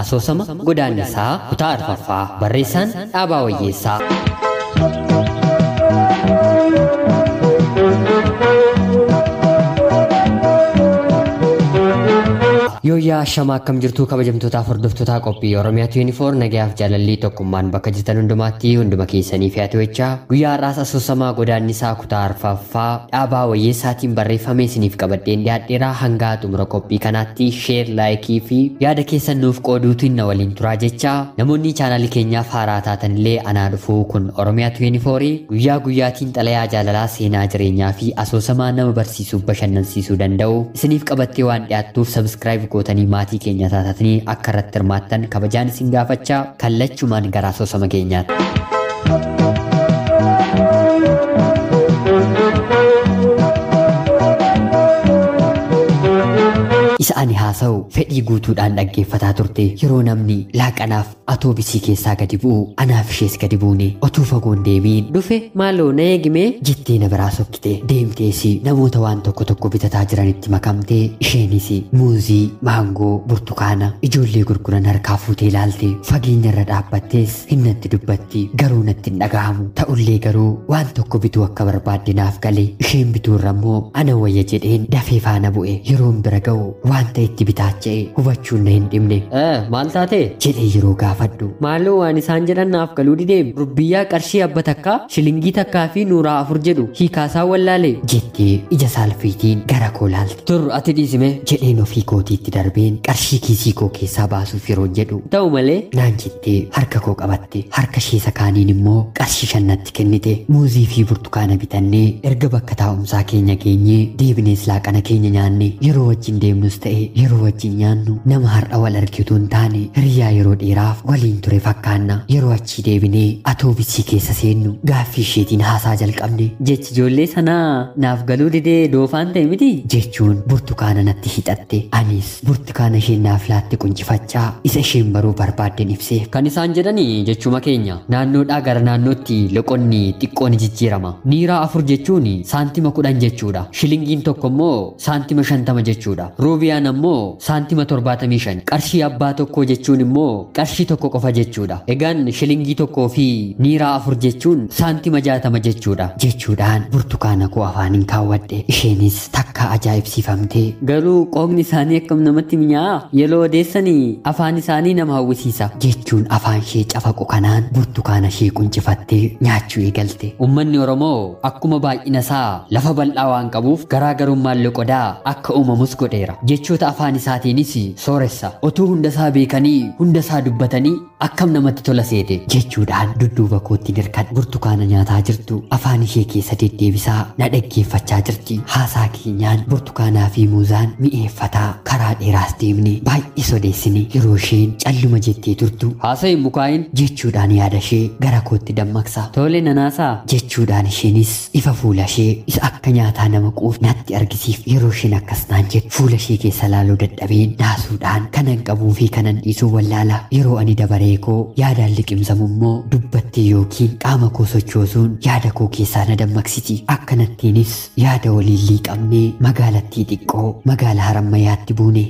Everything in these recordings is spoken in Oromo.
Asoosama godaannisaa kutaa arfaffaa barreessaan Dhaabaa Wayyeessaa. Yooyaa shamaa akkam jirtuu kabajamtootaaf hordoftoota qophii Oromiyaa 24 nagayaaf jaalallii tokkummaan bakka jirtan hundumaatti hunduma keessanii fi atiwachaa guyyaa har'aas asoosamaa godaannisaa kutaa arfaffaa Dhaabaa Wayyeessaatiin barreeffamee isiniif qabadheen dhiyaadheeraa hanga xumura qophii kanaatti sheer laayikii fi yaada keessan nuuf qooduutiin na waliin turaa jechaa namoonni chaanaalii keenyaaf haaraa taatanillee anaa dhufuu kun Oromiyaa 24 guyyaa guyyaatiin xalayaa jaalalaa seenaa jireenyaa fi asoosamaa nama barsiisuuf bashannansiisuu danda'u isiniif qabattee waan dhiyaattuuf subscribe gootanii maatii keenya taatanii akka irratti hirmaattan kabajaan isin gaafachaa kallachumaan gara asoosama keenyaatti. Isa ani haasa'u fedhii guutuudhaan dhaggeeffataa turte yeroo namni laaqanaaf atoobisii keessaa gadi bu'u anaaf ishees gadi buune otuu fagoon deemiin dhufe maaloo na eegime jettee na biraa sokkite deemtees namoota waan tokko bitataa jiranitti makamtee isheenis muuzii, maangoo, burtukaana ijoollee gurguran harkaa fuutee ilaalte fageenyarra dhaabbattees hinnatti dubbatti garuu natti hin dhaga'amu ta'ullee garuu waan tokko bituu akka barbaadde naaf gale isheen bituurra immoo ana wayya jedheen dafee faana bu'e yeroon bira ga'u wanta itti bitaacha'e hubachuun na hin dhibne. Maal taate jedhee yeroo gaafadhu maaloo waan isaan jedhan naaf galuu dideem rubbiyyaa qarshii abba takkaa shilingii takkaa fi nuuraa 4 jedhu hiikaasaa wallaale jettee ija saalfiitiin gara koo laalte. Tur ati dhiisime jedheen ofii kootiitti darbeen qarshii kiisii koo keessaa baasuuf yeroo jedhu ta'u malee naan jettee harka koo qabatte harka ishee sakaaniin immoo qarshii 5 kennite muuzii fi burtukaana bitannee erga bakka taa'umsaa keenya geenyee deebinees laaqana keenya nyaanne yeroo wajjin deemnus ta'e yeroo wajjin nyaannu nama har'a wal argitu hin taane hiriyaa yeroo dheeraaf waliin ture fakkaanna yeroo achii deebinee atoobisii keessa seennu gaaffii isheetiin haasaa jalqabne jechi ijoollee sanaa naaf galuu didee doofaan ta'e miti jechuun burtukaana natti hixatte anis burtukaana isheen naaf laatte quncifachaa isa isheen baruu barbaadden ibse kan isaan jedhanii jechuma keenya naannoodhaa gara naannootti loqonni xiqqoon jijjiirama niiraa 4 jechuun saantima 10 jechuudha shilingiin tokko immoo saantima 50 jechuudha ruubiyaan ammoo saantima 75 qarshii abbaa tokko jechuun immoo qarshii tokko qofa jechuudha egaan shilingii tokkoo fi niiraa 4 jechuun saantima 60 jechuudha jechuudhaan burtukaana koo afaaniin kaawwadhe isheenis takka ajaa'ibsiifamtee garuu qoogni isaanii akkam namatti mi'aa yeroo odeessanii afaan isaanii nama hawwisiisa jechuun afaan ishee cafaqu kanaan burtukaana ishee quncifattee nyaachuu eegalte. Uummanni Oromoo akkuma baay'ina isaa lafa bal'aa waan qabuuf garaagarummaan loqodaa akka uumamus godheera jechoota afaan isaatiinis sooressa otuu hundasaa beekanii hundasaa dubbatanii akkam namatti tola seete jechuudhaan dudduuba kootti dirqan burtukaana nyaataa jirtu afaan ishee keessa deddeebisaa na dhaggeeffachaa jirti haasaa keenyaan burtukaanaa fi muuzaan mi'eeffataa karaa dheeraas deemne baay'ee sodeessine yeroo isheen calluma jettee turtu haasa'in mukaayin jechuudhaan yaada ishee gara kootti dammaqsa tole nanaasaa jechuudhaan isheenis ifa fuula ishee isa akka nyaataa nama quuf natti argisiif yeroo isheen akkas naan jettu fuula ishee keessa laaluu dadhabeen naasuudhaan kanan qabuu fi kanan dhiisuu wallaala yeroo ani dabaree koo yaadaan liqimsamu immoo dubbattee yookiin qaama koo sochoosuun yaada koo keessaa na dammaqsiti akkanattiinis yaada waliin liiqamnee magaalattii xiqqoo magaalaa Harammayyaatti buune.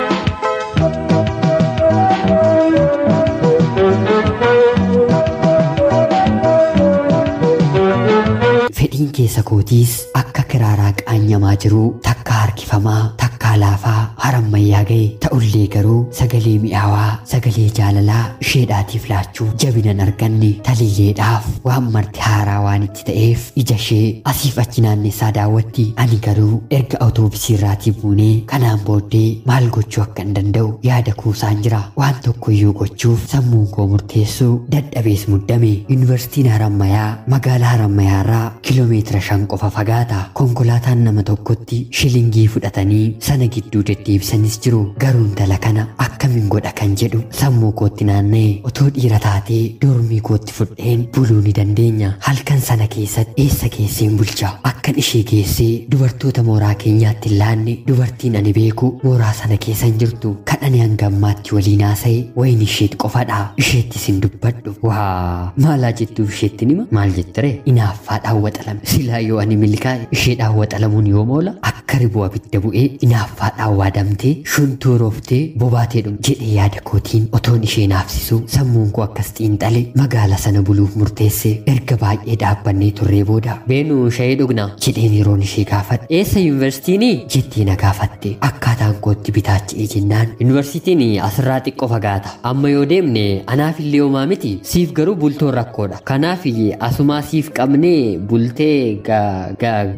Fedhiin keessa kootiis akka kiraaraa qaanyamaa jiru takka harkifamaa takka laafaa Harammayyaa ga'e ta'ullee garuu sagalee mi'aawaa sagalee jaalalaa isheedhaatiif laachuuf jabinan arganne talilleedhaaf waan marti haaraa waan itti ta'eef ija ishee asiif achi naannessaa daawwatti ani garuu erga atoobisii irraatii buunee kanaan booddee maal gochuu akka hin danda'u yaada kuusaan jira waan tokkoyyuu gochuuf sammuun koo murteessuu dadhabees muddame yuunivarsiitiin Harammayyaa magaalaa Harammayyaa irraa kiiloomeetira 5 qofa fagaata konkolaataan nama tokkotti shilingii fudhatanii sana gidduu deddeebisanis jiru garuu intala kana akkamiin godha kan jedhu sammuu kootti naanna'e otoo dhiira taatee dormii kootti fudheen buluu ni dandeenya halkan sana keessatti eessa geesseen bulcha akkan ishee geessee dubartoota mooraa keenyaatti hin laanne dubartiin ani beeku mooraa sana keessa hin jirtu kan ani hangammaatti waliin haasa'e wayin isheet qofadha isheettis hin dubbadhu waa maalaa jettuuf isheetti nima maal jettire inaaffaa dhaawwaxalame silaa yoo ani milkaa'e ishee dhaawwaxalamuun yoo moola akka akka ribuu abidda bu'ee inaaffaadhaan waadamtee shuntuurooftee bobaateedhum jedhee yaada kootiin otoon ishee naafsisu sammuun koo akkas xiinxale magaala sana buluuf murteesse. Erga baay'ee dhaabbannee turree booda beenuu shayii dhugnaa jedheen yeroon ishee gaafadhe. Eessa yuunivarsiitiinii jettee na gaafatte. Akkaataan kootti bitaacha'ee jennaan yuunivarsiitiin asirraa xiqqoo fagaata. Amma yoo deemne anaaf illee homaa miti siif garuu bultoon rakkoodha. Kanaaf asumaa siif qabnee bultee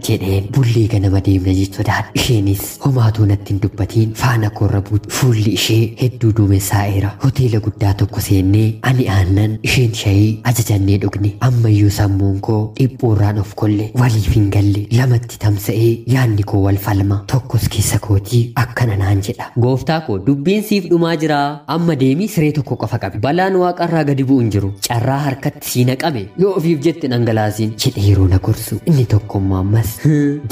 jedheen bullee ganama deemna jechuudhaan isheenis homaatuu natti hin dubbatiin faana koorra buuti. Fuulli ishee hedduu duumessaa'eera. Hoteela guddaa tokko seennee ani aannan isheen shayii ajajannee dhugne. Ammayyuu sammuun koo dhiphuurraan of kolle waliif hin galle lamatti tamsa'ee yaanni koo wal falma. Tokkos keessa kootii akkana naan jedha. Gooftaa koo dubbiin siif dhumaa jira. Amma deemii siree tokko qofa qabi. Balaan waaqarraa gadi bu'u hin jiru. Carraa harkatti sii naqame yoo ofiif jette dhangalaasiin jedhee yeroo na gorsu. Inni tokkommoo ammas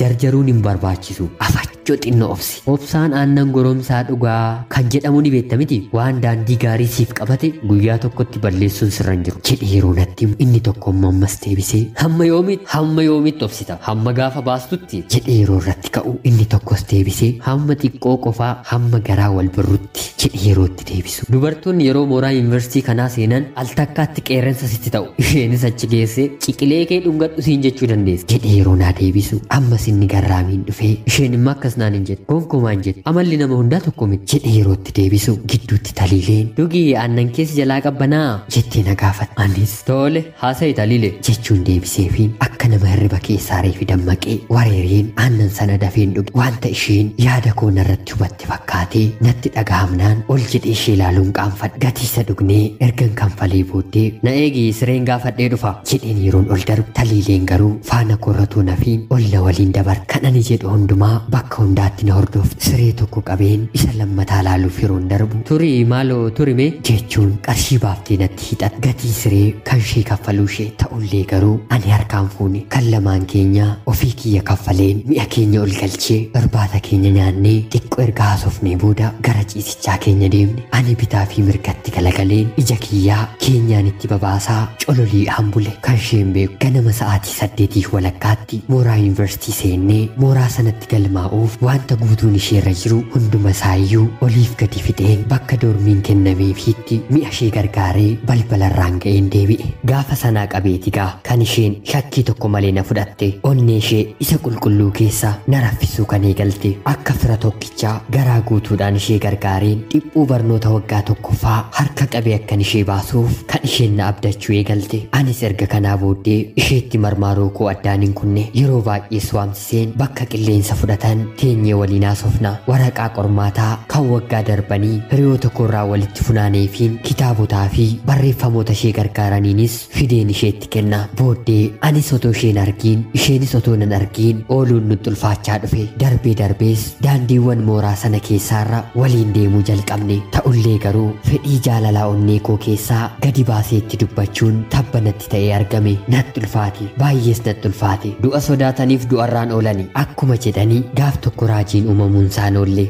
jarjaruun hin barbaachisu. Afachoo xinnoo obsi. Obsaan aannan goromsaa dhugaa kan jedhamu ni beekta miti. Waan daandii gaarii siif qabate guyyaa tokkotti balleessuun sirra hin jiru. Jedhee yeroo natti inni tokkommoo ammas deebisee hamma yoomitti obsita. Hamma gaafa baastutti jedhee yeroo irratti ka'u inni tokkos deebisee hamma xiqqoo qofaa hamma garaa wal birrutti jedhee yerootti deebisu. Dubartoonni yeroo mooraa yuunivarsiitii kanaa seenan al takkaatti qeerransa sitti ta'u. Isheenis achi geessee ciqilee kee dhungadhu siin jechuu dandeessi. Jedhee yeroo naa deebisu ammas inni garraamiin dhufee isheen immoo akkas naan hin jedhe gonkumaan jedhe amalli nama hundaa tokko miti jedhee yerootti deebisu gidduutti taliileen dhugii aannan keessa jalaa qabbanaa jettee na gaafate. Anis tole haasa'i taliile jechuun deebiseefiin akka nama hirriba keessaa reefi dammaqee wareereen aannan sana dafeen dhuge. Wanta isheen yaada koo narratti hubatte fakkaatee natti dhagahamnaan ol jedhee ishee ilaaluun qaanfadhe. Gatiisa dhugnee ergan kanfalee booddee na eegi sireen gaafadhee dhufa jedheen yeroon ol darbu taliileen garuu faana korratuu nafiin ol na waliin dabar. Kan ani jedhu hundumaa bakka hundaatti na hordofte. Siree tokko qabeen isa lammataa laaluuf yeroon darbu turii maaloo turime jechuun qarshii baaftee natti hidhat. Gatii siree kan ishee kaffaluu ishee ta'ullee garuu ani harkaan fuune kan lamaan keenya ofii kiyya kaffaleen mi'a keenya ol galchee barbaata keenya nyaannee xiqqoo erga haasofnee booda gara ciisichaa keenya deemne. Ani bitaa fi mirgatti galagaleen ija kiyyaa keenyaan itti babaasaa cololii hambule. Kan isheen beeku ganama sa'aatii 8:00 mooraa yuunivarsiitii seennee mooraa sanatti galmaa'uuf wanta guutuun isheerra jiru hunduma isaayyuu oliif gadi fixeen bakka doormiin kennameefiitti mi'a ishee gargaaree balbalarraan ga'een deebi'e. Gaafa sanaa qabeetigaa kan isheen shakkii tokko malee na fudhatte onnee ishee isa qulqulluu keessa na raffisuu kan eegalte. Akka fira tokkichaa garaa guutuudhaan ishee gargaareen dhiphuu barnoota waggaa tokkoffaa harka qabee akkan ishee baasuuf kan isheen na abdachuu eegalte. Anis erga kanaa booddee isheetti marmaaroo koo addaan hin kunne yeroo baay'ees waamsiseen bakka qilleensa fudhatan teenyee waliin haasofna. Waraqaa qormaataa kan waggaa darbanii hiriyoota koorraa walitti funaaneefiin kitaabotaa fi barreeffamoota ishee gargaaraniinis fideen isheetti kenna. Booddee anis otoo isheen argiin isheenis otoo nan argiin ooluun nutti ulfaachaa dhufe. Darbees daandiiwwan mooraa sana keessaarra waliin deemuu jalqabne. Ta'ullee garuu fedhii jaalalaa onnee koo keessaa gadi baaseetti dubbachuun tabba natti ta'ee argame. Natti ulfaate baay'ees natti ulfaate. Du'a sodaataniif du'arraan oolani akkuma jedhanii gaaf tokko raajiin uumamuun isaan oolle.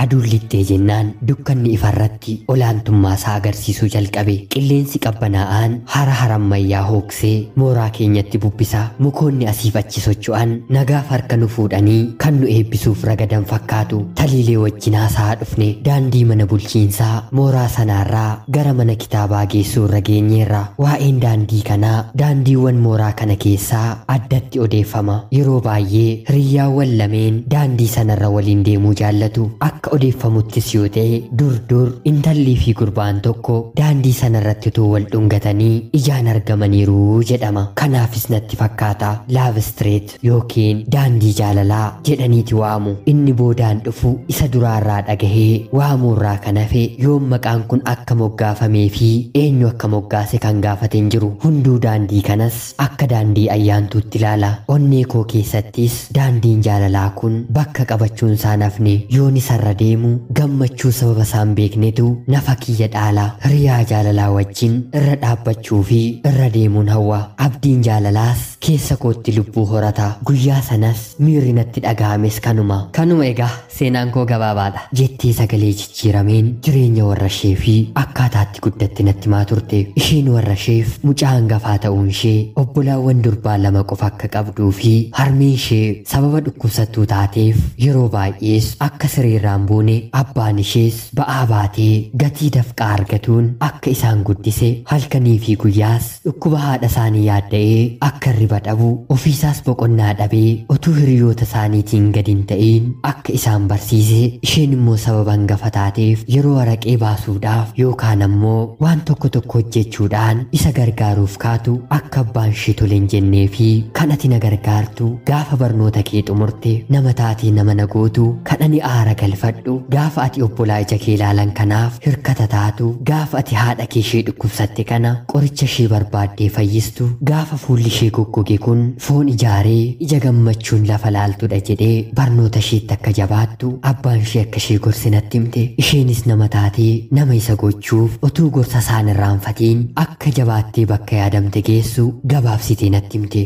Aduun lixxee jennaan dukkanni ifarratti olaantummaa isaa agarsiisuu jalqabe. Qilleensi qabbanaa'aan hara harammayyaa hooksee mooraa keenyatti bubbisa. Mukoonni asiif achi socho'an nagaaf harka nu fuudhanii kan nu eebbisuuf ragadan fakkaatu. Taliilee wajjin haasa'aa dhufne daandii mana bulchiinsaa mooraa sanaarraa gara mana kitaabaa geessuu irra geenyeerra. Waa'een daandii kanaa daandiiwwan mooraa kana keessaa addatti odeeffama. Yeroo baay'ee hiriyyaawwan lameen daandii sanarra waliin deemuu jaallatu. Akka odeeffamuttis yoo ta'e dur intallii fi gurbaan tokko daandii sanarratti utuu wal dhungatanii ijaan argamaniiru jedhama. Kanaafis natti fakkaata laav street yookiin daandii jaalalaa jedhaniiti waamu. Inni boodaan dhufu isa duraarraa dhagahee waamuurraa kan hafe yoom maqaan kun akka moggaafamee fi eenyu akka moggaase kan gaafate hin jiru. Hunduu daandii kanas akka daandii ayyaantuutti ilaala. Onnee koo keessattis daandiin jaalalaa kun bakka qabachuun isaa nafne yoon isarra deemu gammachuu utuu sababa isaan beeknetu nafa kiyya dhaalaa hiriyaa jaalalaa wajjin irra dhaabbachuu fi irra deemuun hawwa. Abdiin jaalalaas keessa kootti lubbuu horata. Guyyaa sanas miirri natti dhaga'ames kanuma egaa seenaan koo gabaabaadha jettee sagalee jijjiirameen jireenya warra ishee fi akkaataatti guddatte natti himaa turte. Isheen warra isheef mucaa hangafaa ta'uun ishee obbolaawwan durbaa 2 qofa akka qabduu fi harmeen ishee sababa dhukkubsattuu taateef yeroo baay'ees akka sireerraan buune abbaan ishees ba'aa baatee gatii dafqaa argatuun akka isaan guddise halkanii fi guyyaas dhukkuba haadha isaanii yaadda'ee akka riba dhabu ofiisaas boqonnaa dhabee utuu hiriyoota isaaniitiin gadi hin ta'in akka isaan barsiise. Isheen immoo sababa hangafa taateef yeroo waraqee baasuudhaaf yookaan ammoo waan tokko hojjechuudhaan isa gargaaruuf kaatu akka abbaan ishee tole hin jennee fi kan ati na gargaartu gaafa barnoota kee xumurte nama taatee nama na gootu kan ani aara galfadhu gaafa ati obbolaa ija kee ilaalan kanaaf hirkata taatu gaafa ati haadha kee ishee dhukkubsatte kana qoricha ishee barbaaddee fayyistu gaafa fuulli ishee goggoge kun foon ijaaree ija gammachuun lafa laaltudha jedhee barnoota isheetti akka jabaattu abbaan ishee akka ishee gorse natti himte. Isheenis nama taatee nama isa gochuuf utuu gorsa isaan irraanfatiin akka jabaattee bakka yaadamte geessu gabaabsitee natti himte.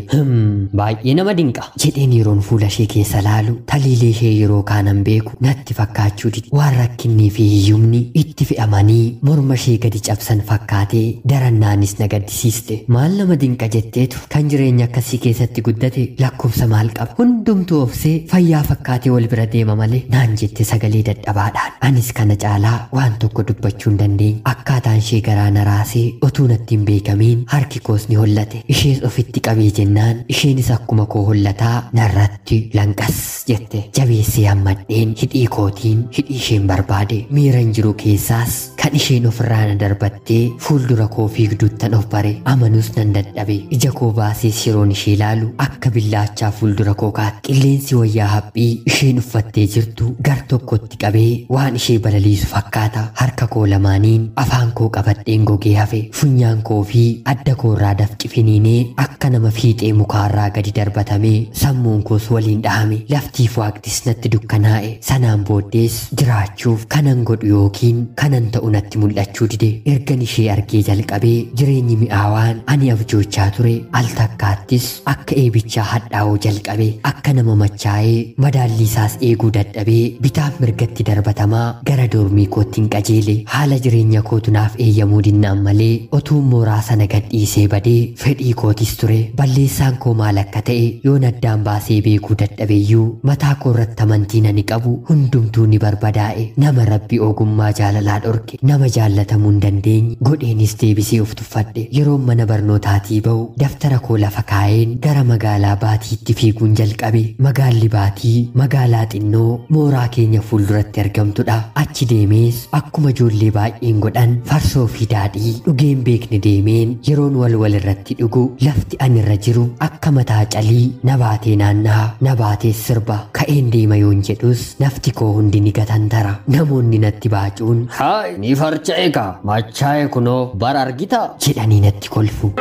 Baay'ee nama dinqa jedheen yeroon fuula ishee keessa laalu taliilee ishee yeroo kaanan beeku natti fakkaachuu dide. Waan rakkinnii fi hiyyumni itti fe'amanii morma ishee gadi cabsan fakkaatee darannaanis na gaddisiiste. Maal nama dinqa jetteetu kan jireenya akkasii keessatti guddate lakkoofsa maal qaba? Hundumtuu obsee fayyaa fakkaatee wal bira deema malee naan jette sagalee dadhabaadhaan. Anis kana caalaa waan tokko dubbachuu hin dandeenye. Akkaataan ishee garaa na raasee utuu natti hin beekamiin harki koos ni hollate. Ishees ofitti qabee jennaan isheenis akkuma koo hollataa narratti lanqas jette. Jabeessee hammadheen hidhii kootiin hidhii isheen barbaade. Miiran jiru keessaas kan isheen ofirraa na darbattee fuuldura koo fiigduttan of bare. Amanuus nan dadhabe. Ija koo baasees yeroon ishee ilaalu akka billaachaa fuuldura koo kaate. Qilleensi wayyaa haphii isheen uffattee jirtu gar tokkotti qabee waan ishee balaliisu fakkaata. Harka koo lamaaniin afaan koo qabadheen gogee hafe. Funyaan koo fi adda koorraa dafqi finiinee akka nama fiixee mukaarraa gadi darbatamee sammuun koos waliin dhahame. Laftiif waaqtis natti dukkanaa'e. Sanaan booddees jiraachuuf kanan godhu yookiin kanan ta'u natti mul'achuu dide. Ergan ishee argee jalqabee jireenyi mi'aawaan ani abjoochaa ture al takkaattis akka eebichaa hadhaa'uu jalqabe. Akka nama machaa'ee madaalliisaas eeguu dadhabee bitaaf mirgatti darbatamaa gara doormii koottiin qajeele. Haala jireenya kootu naaf eeyyamuu dinnaan malee otuu mooraa sana gadhiisee badee fedhii kootis ture. Balleessaan koo maal akka ta'e yoon addaan baasee beekuu dadhabeeyyuu mataa koo irratti amantii ani qabu hundumtuu ni barbadaa'e. Nama rabbi ogummaa jaalalaa dhorke nama jaallatamuu hin dandeenye godheenis deebisee of tuffadhe. Yeroon mana barnootaatii ba'u daftara koo lafa kaa'een gara magaalaa Baatiitti fiiguun jalqabe. Magaalli Baatii magaalaa xinnoo mooraa keenya fuulduratti argamtudha. Achi deemees akkuma ijoollee baay'een godhan farsoo fi daadhii dhugeen beekne deemeen yeroon wal irratti dhugu lafti ani irra jiru akka mataa calii na baatee naanna'a na baatee sirba. Ka'een deema yoon jedhus nafti koo hundi ni gatantara. Namoonni natti baacuun Haay ni farcha'e ka machaa'e kunoo bara argita jedhanii natti kolfu.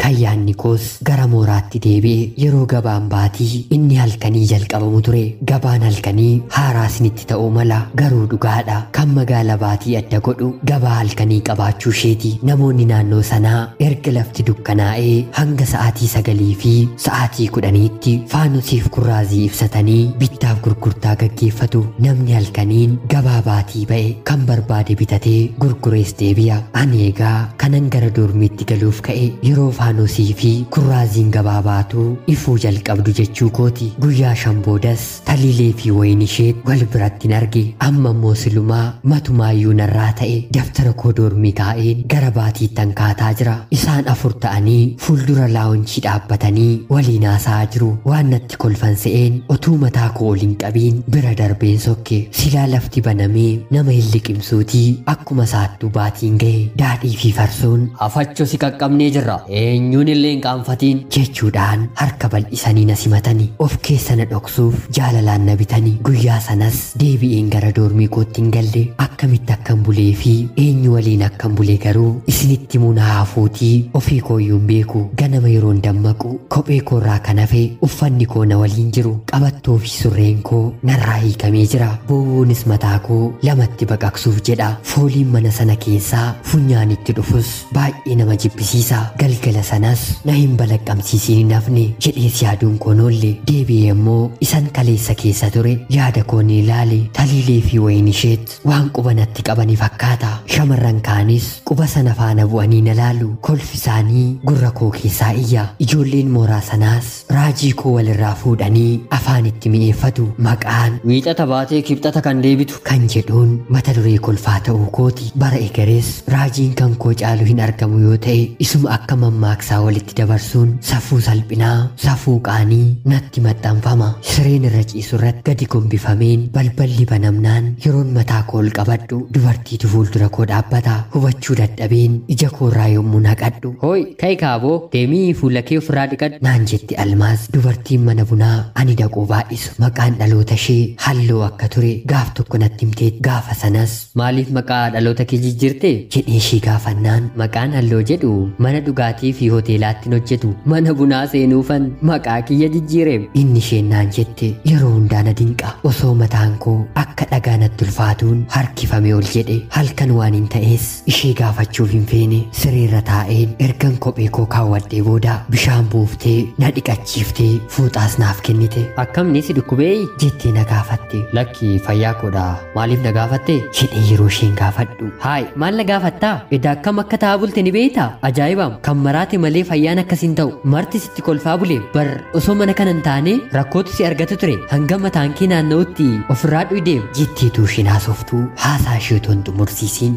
Kayyaanni koos gara mooraatti deebi'e. Yeroo gabaan Baatii inni halkanii jalqabamu ture. Gabaan halkanii haaraasnitti ta'uu mala garuu dhugaadha. Kan magaala Baatii adda godhu gabaa halkanii qabaachuu isheeti. Namoonni naannoo sanaa erga lafti dukkanaa'ee hanga sa'aatii 9 fi sa'aatii 10tti faanusiif kurraazii ibsatanii bittaaf gurgurtaa gaggeeffatu. Namni halkaniin gabaa Baatii ba'e kan barbaade bitatee gurgurees deebi'a. Ani egaa kanan gara doormiitti galuuf ka'e yeroo faanusii fi kurraaziin gabaa baatu ifuu jalqabdu jechuu kooti. Guyyaa 5 boodas taliilee fi wayini ishee wal biratti arge. Amma immoo silumaa matumaayyuu narraa ta'e daftara koo doormii kaa'een gara Baatiittan kaataa jira. Isaan 4 ta'anii fuuldura laawunchii dhaabbatanii waliin haasa'aa jiru. Waan natti kolfan se'een otuu mataa koo oliin qabiin bira darbeen sokke. Silaa lafti banamee nama hin liqimsuutii akkuma saattuu Baatiin ga'e. Daadhii fi farsoon afachoo si qaqqabnee jirra eenyuun illee hin qaanfatiin jechuudhaan harka bal'isanii na simatanii of keessa na na dhoksuuf jaalalaan na bitanii guyyaa sanas deebi'een gara doormii kootti hin galle akkamitti akkan bulee fi eenyu waliin akkan bulee garuu isinitti muuna haafuutii ofii kooyyuu hin beeku. Ganama yeroon dammaqu kophee koorraa kan hafe uffanni koo na waliin jiru qabattoo fi surreen koo narraa hiikamee jira. Bowwoonis mataa koo lamatti baqaqsuuf jedha. Fooliin mana sana keessaa funyaanitti dhufus baay'ee nama jibbisiisa. Galgala sanas na hin balaqqamsiisiin hin hafne jedhees yaaduun koon oolle. Deebi'ee immoo isan kaleessa keessa ture yaada koon ilaale taliilee fi wayin isheet waan quba natti qabanii fakkaata. Shamarran kaanis quba sana faana bu'anii na laalu. Kolfi isaanii gurra koo keessaa iyya. Ijoolleen mooraa sanaas raajii koo walirraa fuudhanii afaan itti mi'eeffatu. Maqaan wiixata baatee kibxata kan deebitu kan jedhuun mata duree kolfaa ta'uu kooti. Bara egerees raajiin kan koo caalu hin argamu yoo ta'e isuma akka mammaaksaa walitti dabarsuun safuu salphinaa safuu qaanii natti maxxanfama. Sireen irra ciisu irratti gadi gombifameen balballi banamnaan yeroon mataa koo ol qabadhu dubartiitu fuuldura koo dhaabbata. Hubachuu dadhabeen ija koorraa yommuu naqadhu hooy ka'e kaaboo deemii fuula kee ofirraa dhiqadhu naan jetti Almaaz. Dubartiin mana bunaa ani dhaquu baay'isu maqaan dhaloota ishee halloo akka ture gaaf tokko natti himteet. Gaafa sanas maaliif maqaa dhaloota kee jijjiirte jedhee ishee gaafannaan maqaan halloo jedhu mana dhugaatii fi hoteelaatti hojjetu mana bunaa seenuufan maqaa kiyya jijjiireem. Inni isheen naan jette yeroo hundaa na dinqa. Osoo mataan koo akka dhagaa natti ulfaatuun harkifame ol jedhe halkan waan hin ta'ees ishee gaafachuuf hin feene sireerra taa'een ergan kophee koo kaawwadhee booda bishaan buuftee na dhiqachiiftee fuuxaas naaf kennite. Akkamni si dhukkubee jettee na gaafatte. Lakki fayyaa koodha maaliif na gaafatte jedhee yeroo isheen gaafadhu haay maal na gaafattaa edaa akkam akka taa'aa bulte ni beektaa ajaa'ibam kan maraate malee fayyaan akkasiin ta'u marti sitti kolfaa bulee bar osoo mana kana hin taane rakkootu si argatu ture hanga mataan kee naanna'utti ofirraa dhuideem jetteetu isheen haasoftuu haasaa ishee otoo hin xumursiisiin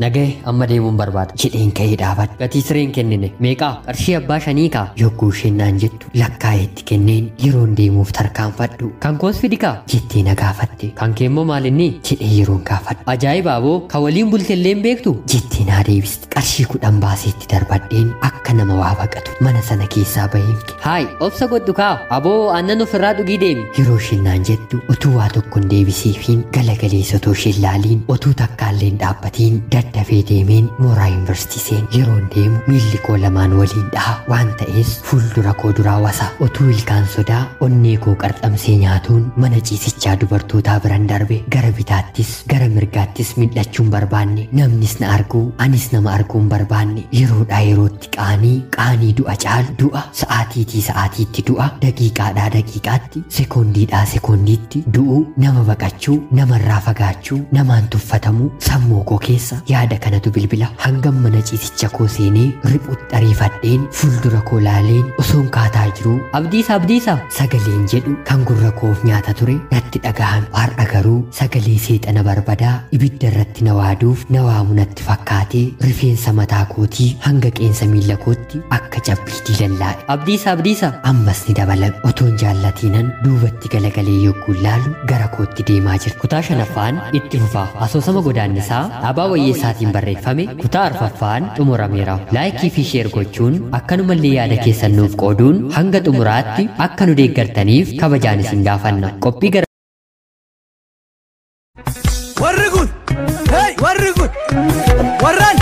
nagahe amma deemuun barbaada jedheen ka'ee dhaabadhu. gatii sireen kennine meeqaa qarshii abbaa shanii kaa yogguu isheen naan jettu lakkaa'eetti kenneen yeroon deemuuf tarkaanfadhu kan koos fidikaa jettee na gaafatte. kan kee immoo maalinni jedhee yeroon gaafadhu ajaa'ibaaboo ka waliin bultellee hin beektu jettee naa deebiste. Qarshii 10 baaseetti darbadheen akka nama waa baqatu mana sana keessaa baheefte. haay obsa godhu kaa aboo aannan ofirraa dhugii deemi yeroo isheen naan jettu utuu waa tokko hin deebisiifiin galagalees otoo isheen laaliin utuu takkaallee hin dhaabbatiin daddafee deemeen mooraa yuunivarsiitii seen. Yeroon deemu miilli koo lamaan waliin dhaha waan ta'ees fuuldura koo duraa wasa. Utuu ilkaan sodaa onnee koo qarxamsee nyaatuun mana ciisichaa dubartootaa biran darbe. Gara bitaattis gara mirgaattis mil'achuun barbaanne namnis na arguu anis nama arguun barbaanne. Yeroodhaa yerootti qaanii du'a caalu du'a sa'aatiitii sa'aatiitti du'a daqiiqaadhaa daqiiqaatti sekoondiidhaa sekoondiitti du'u nama baqachuu namarraa fagaachuu namaan tuffatamuu sammuu koo keessa yaada kanatu bilbila. Hangam mana ciisicha koo seenee riphutti ariifadheen fuuldura koo laaleen osoon kaataa jiruu abdiisa sagaleen jedhu kan gurra koof nyaata ture natti dhagahame. Har'a garuu sagalee seexana barbadaa ibidda irratti na waaduuf na waamu natti fakkaatee rifeensa mataa kootii hanga qeensa miila kootti akka cabbiitii lallaa'e. Abdiisa ammas ni dabalame. Otoon jaallatiinan duubatti galagalee yogguu laalu gara kootti deemaa jira. kutaa 5ffaan itti fufaa asoosama godaannisaa dhaabaa wayyeessaatiin barreeffame kutaa 4ffaan xumurameera. laayikii fi sheer gochuun akkanumallee yaada keessan nuuf qooduun hanga xumuraatti akka nu deeggartaniif kabajaan isin gaafanna. qophii gara warri kun warraan